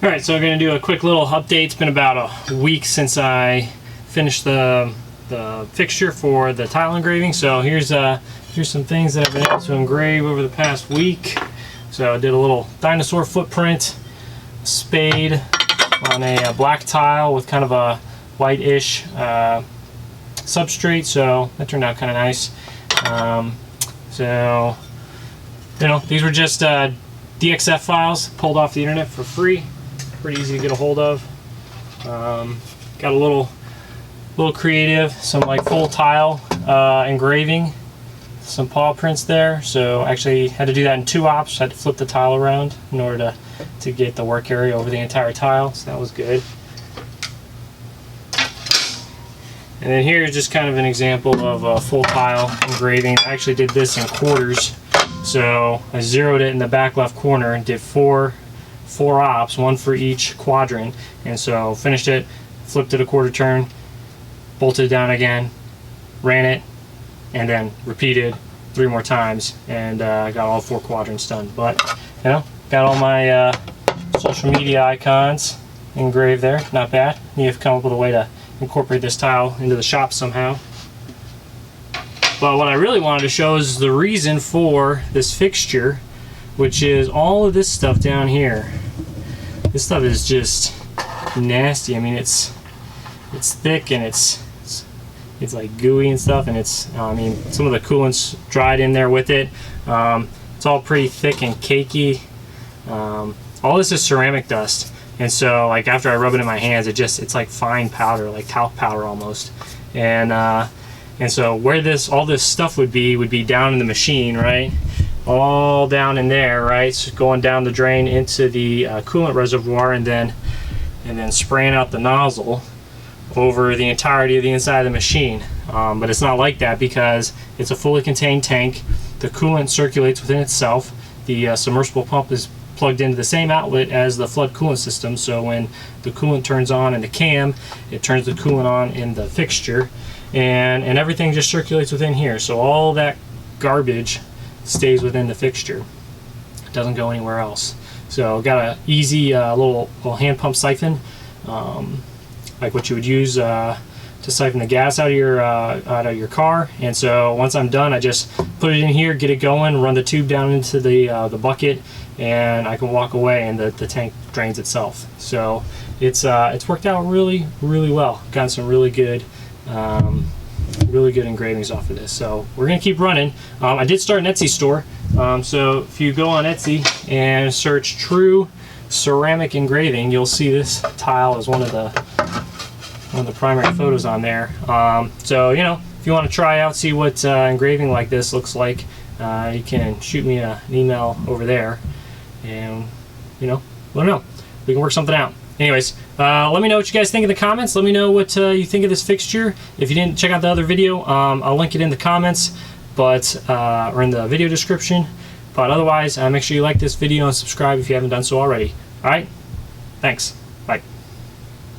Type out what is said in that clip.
Alright, so I'm going to do a quick little update. It's been about a week since I finished the fixture for the tile engraving. So here's some things that I've been able to engrave over the past week. So I did a little Dinosaur Footprint, spade on a black tile with kind of a white-ish substrate, so that turned out kind of nice. So, you know, these were just DXF files pulled off the internet for free. Pretty easy to get a hold of. Got a little creative, some like full tile engraving, some paw prints there. So actually had to do that in 2 ops. Had to flip the tile around in order to get the work area over the entire tile. So that was good. And then here's just kind of an example of a full tile engraving. I actually did this in quarters. So I zeroed it in the back left corner and did four ops, 1 for each quadrant. And so finished it, flipped it a quarter turn, bolted it down again, ran it, and then repeated 3 more times, and got all 4 quadrants done. But you know, got all my social media icons engraved there. Not bad. You have to come up with a way to incorporate this tile into the shop somehow. But what I really wanted to show is the reason for this fixture, which is all of this stuff down here. This stuff is just nasty. I mean, it's thick and it's like gooey and stuff, and it's I mean, some of the coolant's dried in there with it. It's all pretty thick and cakey. All this is ceramic dust, and so like after I rub it in my hands, it's like fine powder, like talc powder almost. And so where all this stuff would be down in the machine, right? All down in there, right? So going down the drain into the coolant reservoir, and then spraying out the nozzle over the entirety of the inside of the machine. But it's not like that because it's a fully contained tank. The coolant circulates within itself. The submersible pump is plugged into the same outlet as the flood coolant system, so when the coolant turns on in the cam, it turns the coolant on in the fixture, and everything just circulates within here. So all that garbage stays within the fixture. It doesn't go anywhere else. So got a easy little hand pump siphon, like what you would use to siphon the gas out of your car. And so once I'm done, I just put it in here, get it going, run the tube down into the bucket, and I can walk away, and the tank drains itself. So it's worked out really well. Gotten some really good engravings off of this. So we're gonna keep running. I did start an Etsy store. So if you go on Etsy and search True Ceramic Engraving, you'll see this tile as one of the primary photos on there. So you know, if you want to try out, see what engraving like this looks like, you can shoot me an email over there, and you know, let me know. We can work something out. Anyways, let me know what you guys think in the comments. Let me know what you think of this fixture. If you didn't check out the other video, I'll link it in the comments, but or in the video description. But otherwise, make sure you like this video and subscribe if you haven't done so already. All right, thanks.